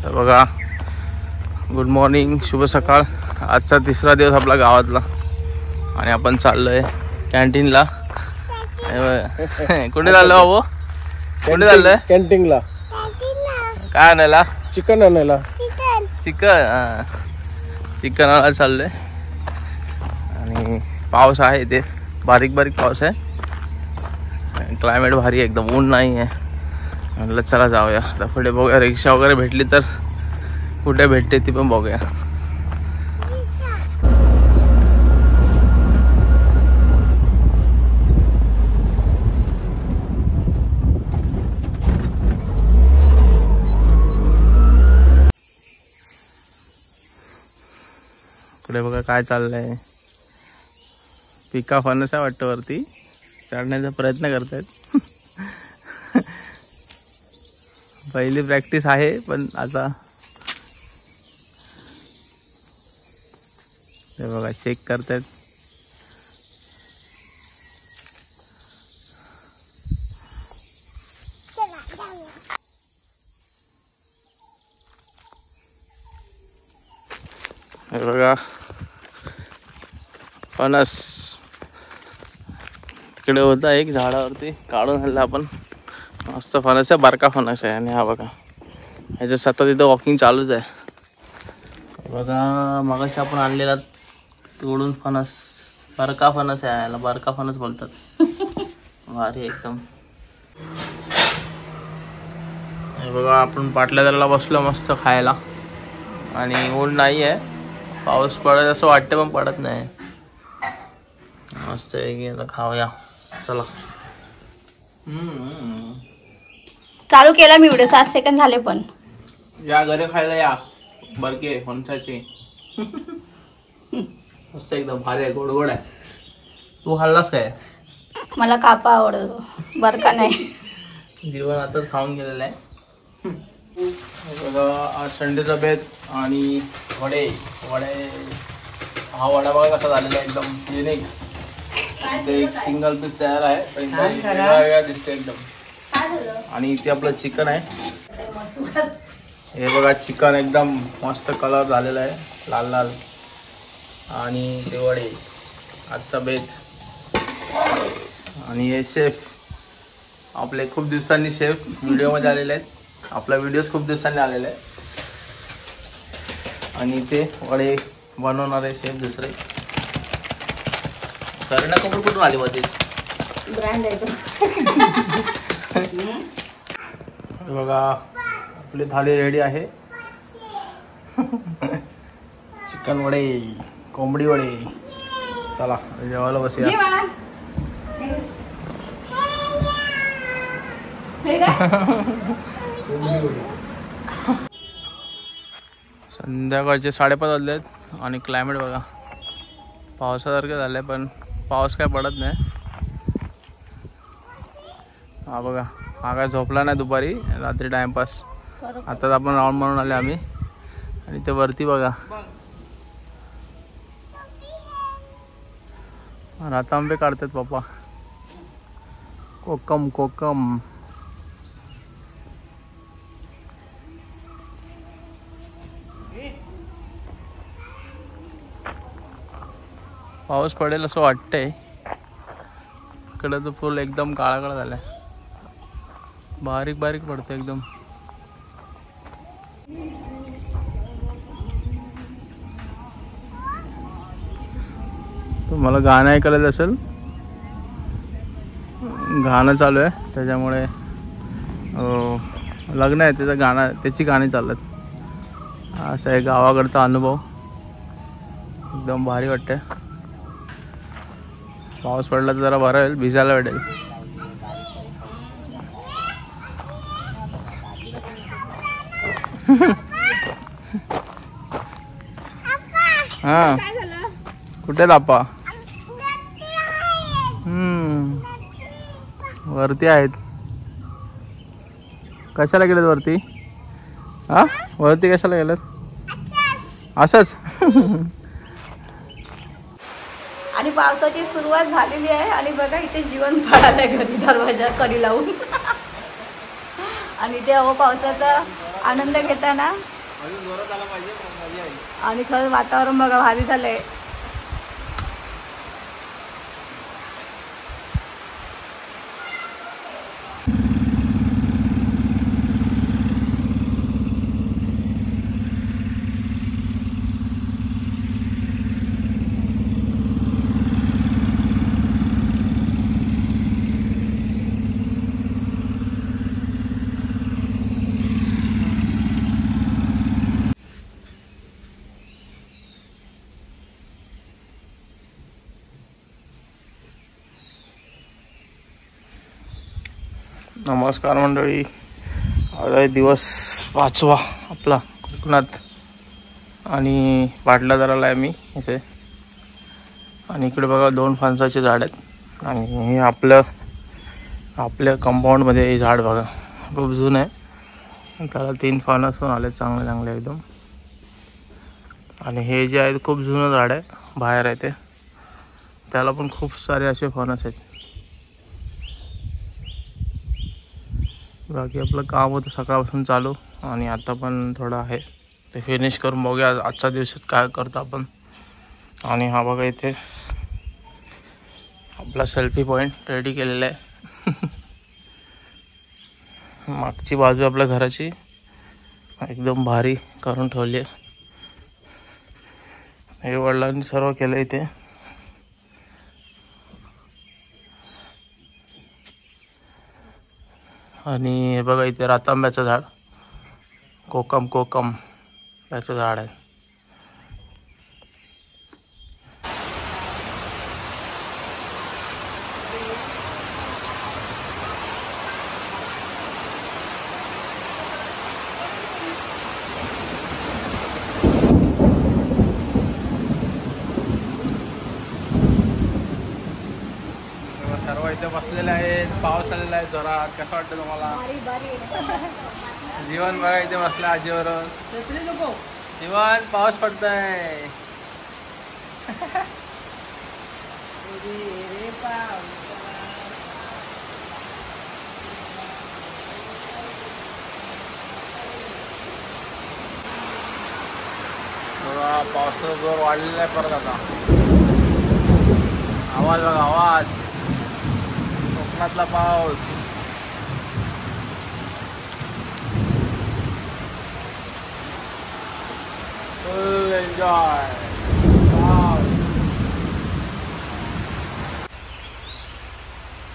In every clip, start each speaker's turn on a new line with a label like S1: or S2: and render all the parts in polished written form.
S1: तर बघा, good morning, शुभ सकाळ. आजचा तिसरा दिवस आपला गावातला आणि आपण चाललोय कॅन्टीनला. कुठे चाललो बाबू? कुठे चाललोय?
S2: कॅन्टीनला.
S1: काय आणायला?
S2: चिकन आणायला.
S1: चिकन आणायला चाललोय. आणि पाऊस आहे इथे, बारीक बारीक पाऊस आहे. क्लायमेट भारी आहे एकदम, ऊन नाही आहे. म्हटलं चला जाऊया. आता पुढे बघूया, रिक्षा वगैरे भेटली तर कुठे भेटते ती पण बघूया. पुढे बघा काय चाललंय. पिका फणस आहे वाटतं, वरती चढण्याचा प्रयत्न करतायत. पहिली प्रॅक्टिस आहे पण आता हे बघा चेक करतायत. हे बघा फणस तिकडे होता एक झाडावरती, काढून आणला आपण. मस्त फणस आहे, बारका फणस आहे. आणि हा बघा, ह्याच्या सतत इथं वॉकिंग चालूच आहे. बघा मगाशी आपण आणलेला तोडून फणस, बारका फणस आहे. याला बारका फणस बोलतात. भारी एकदम. हे बघा, आपण पाटल्या दराला बसलो मस्त खायला. आणि ऊन नाही आहे, पाऊस पडत असं वाटतं पण पडत नाही. मस्त आहे की, आता खाऊया चला.
S3: चालू केला मी व्हिडिओ, 7 सेकंद झाले पण.
S1: या घरी खायला या, बरके फणसाचे. मस्त एकदम भारी आहे, गोड गोड आहे. तू खाल्लास काय?
S3: मला कापा आवडतो, बरका नाही.
S1: जीवन आताच खाऊन गेलेलं आहे. बघा आज संडेचा बेत आणि वडे. हा वडा बघा कसा झालेला आहे, एकदम युनिक. इथे एक सिंगल पीस तयार आहे, पण वेगळा दिसते एकदम. आणि इथे आपलं चिकन आहे. हे बघा चिकन एकदम मस्त कलर झालेला आहे, लाल लाल. आणि ते वडे, आजचा बेत. आणि हे शेफ आपले खूप दिवसांनी शेफ व्हिडिओमध्ये आलेले आहेत. आपला व्हिडिओज खूप दिवसांनी आलेला आहे. आणि ते वडे बनवणारे शेफ दुसरे. करीना कपूर कुठून आली मध्येच?
S3: ब्रँड आहे तो.
S1: बघा आपली थाली रेडी आहे. चिकन वडे, कोंबडी वडे. चला जेवायला बसूया. संध्याकाळचे 5:30 वाजले आहेत. आणि क्लायमेट बघा पावसासारखं झालंय, पण पाऊस काय पडत नाही. हा बघा, हा काय झोपला नाही दुपारी, रात्री टाइमपास. आताच आपण राऊंड मारून आले आम्ही. आणि ते वरती बघा रातांबे काढतात पप्पा. कोकम. पाऊस पडेल असं वाटतंय. इकडं तर फुल एकदम काळा झालाय, बारीक बारीक पडतं एकदम. तुम्हाला गाणं ऐकायला असेल, गाणं चालू आहे त्याच्यामुळे. लग्न आहे त्याचं गाणं, त्याची गाणी चालत. असं आहे गावाकडचा अनुभव, एकदम भारी वाटतंय. पाऊस पडला तर जरा बरं होईल, भिजायला भेटेल. हा कुठे दापा? वरती आहेत. कशाला गेलेत वरती? हा वरती कशाला गेलेत? असंच.
S3: आणि पावसाची सुरुवात झालेली आहे. आणि बघा इथे जीवन पडायला घरी दरवाजा कडी लावून. आणि ते पावसाचा आनंद घेताना.
S1: अजून जोरात आला पाहिजे, मजा येईल.
S3: आणि खरंच वातावरण बघा भारी झालंय.
S1: नमस्कार मंडळी. आज आहे दिवस 5वा आपला कोकणात आणि पाटला दराला आहे मी इथे. आणि इकडे बघा 2 फणसाचे झाड आहेत आणि हे आपल्या कंपाऊंडमध्ये हे झाड बघा खूप जुनं आहे. त्याला 3 फणस पण आले चांगले चांगले एकदम. आणि हे जे आहे खूप जुनं झाड आहे, बाहेर आहे ते, त्याला पण खूप सारे असे फणस आहेत. बाकी आपलं काम होतं सकाळपासून चालू आणि आता पण थोडं आहे ते फिनिश करून बघूया आजच्या दिवसात काय करतो आपण. आणि हा बघा इथे आपला सेल्फी पॉईंट रेडी केलेला आहे. मागची बाजू आपल्या घराची एकदम भारी करून ठेवली आहे. हे वडिलांनी सर्व केलं इथे. आणि हे बघा इथे रातांब्याचं झाड, कोकम त्याचं झाड आहे. सर्व इथे बसलेले आहेत. पाऊस आलेला आहे जोरात. कसं वाटतं तुम्हाला? जीवन बघा इथे बसला आजीवर. जीवन पाऊस पडतोय. पावसाचा जोर वाढलेला आहे परत आता. आवाज बघा आवाज, कोकणातला पाऊस. फुल एन्जॉय.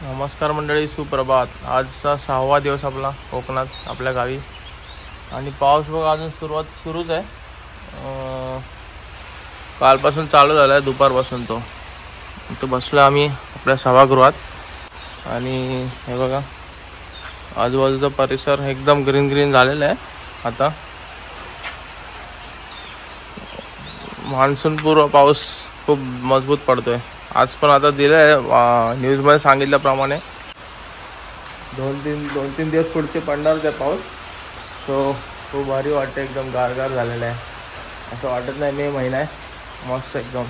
S1: नमस्कार मंडळी, सुप्रभात. आजचा 6वा दिवस आपला कोकणात आपल्या गावी. आणि पाऊस बघा अजून सुरूच आहे. कालपासून चालू झाला आहे, दुपारपासून तो. इथं बसलो आम्ही आपल्या सभागृहात. आणि हे बघा आजूबाजूचा परिसर एकदम ग्रीन झालेला आहे. आता मान्सून पूर्व पाऊस खूप मजबूत पडतोय. आज पण आता दिलं आहे न्यूजमध्ये सांगितल्याप्रमाणे 2-3 दिवस पुढचे पडणार ते पाऊस. सो खूप भारी वाटतं, एकदम गारगार झालेलं आहे. असं वाटत नाही मे महिना आहे, मस्त एकदम.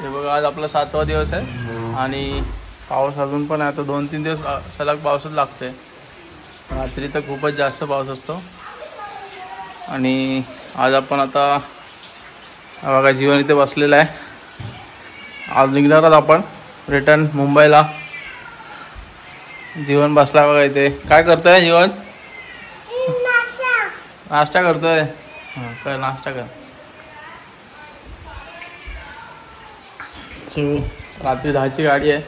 S1: हे बघा आज आपला 7वा दिवस आहे आणि पाऊस अजून पण आहे. आता 2-3 दिवस सलग पाऊसच लागते. रात्री तर खूपच जास्त पाऊस असतो. आणि आज आपण आता बघा जीवन इथे बसलेला आहे. आज निघणार आहोत आपण रिटर्न मुंबईला. जीवन बसला बघा इथे. काय करतोय जीवन? नाश्ता करतोय. हां कर, नाश्ता कर. रात्री 10ची गाडी आहे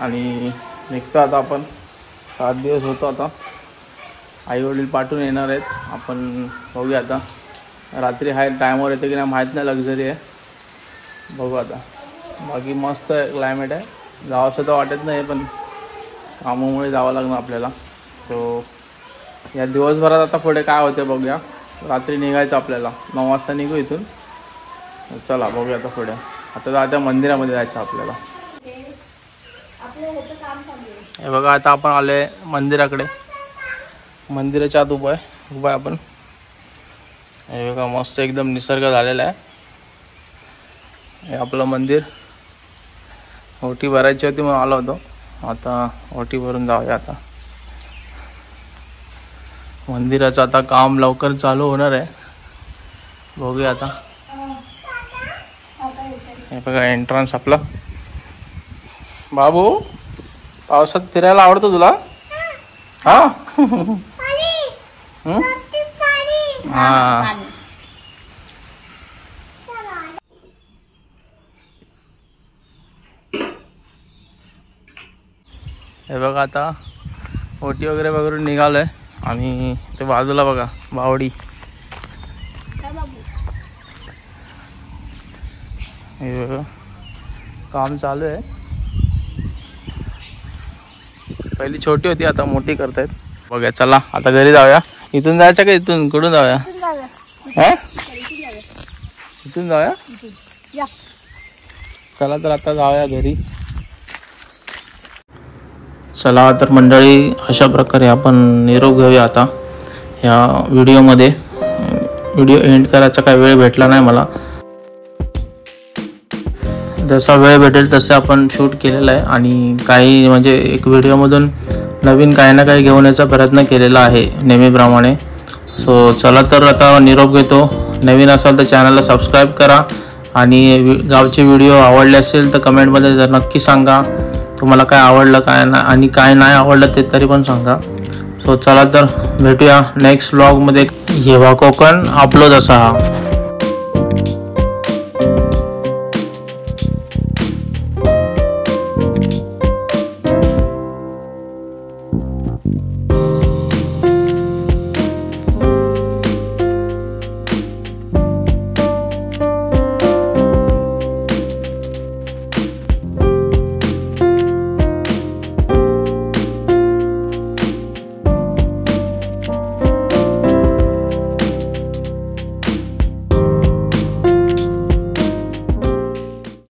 S1: आणि निघतो आता आपण. 7 दिवस होतो आता. आई वडील पाठवून येणार आहेत. आपण बघूया आता रात्री हाय टायमावर येते की नाही माहीत नाही. लक्झरी आहे, बघू आता. बाकी मस्त क्लायमेट आहे. जावंसं तर वाटत नाही पण कामामुळे जावं लागणार आपल्याला. सो या दिवसभरात आता पुढे काय होते बघूया. रात्री निघायचं आपल्याला 9 वाजता निघू इथून. चला बघूया आता पुढे. आता त्या मंदिरामध्ये जायचं आपल्याला. हे बघा आता आपण आले मंदिराकडे. मंदिराच्या आत उभा आहे आपण. हे बघा मस्त एकदम निसर्ग झालेला आहे. हे आपलं मंदिर. ओटी भरायची होती म्हणून आलो होतो. आता ओटी भरून जाऊया आता. मंदिराचं आता काम लवकर चालू होणार आहे, बघूया आता. हे बघा एंट्रन्स आपला. बाबू पावसात फिरायला आवडतं तुला? हा हा. हे बघा आता ओटी वगैरे वगैरे निघालंय आणि ते बाजूला बघा बावडी. हे बघा काम चालू आहे. पहिली छोटी होती आता मोठी करतायत. बघा चला आता घरी जाऊया. इथून जायचं का इथून कुठून जाऊया? हा इथून जाऊया. चला तर आता जाऊया घरी. चला तर मंडळी अशा प्रकारे आपण निरोप घेऊया आता ह्या व्हिडिओमध्ये. व्हिडिओ एंड करायचा काही वेळ भेटला नाही मला, जसा वेळ भेटेल तसे आपण शूट केलेला आहे आणि काही म्हणजे एक व्हिडिओमधून नवीन काही ना काही घेऊन यायचा प्रयत्न केलेला आहे नेहमीप्रमाणे. सो चला तर आता निरोप घेतो. नवीन असाल तर चॅनलला सबस्क्राईब करा आणि गावचे व्हिडिओ आवडले असेल तर कमेंटमध्ये जर नक्की सांगा तुम्हाला काय आवडलं काय नाही आणि काय नाही आवडलं ते तरी पण सांगा. सो चला तर भेटूया नेक्स्ट व्लॉगमध्ये. येवा कोकण आपलोच असा.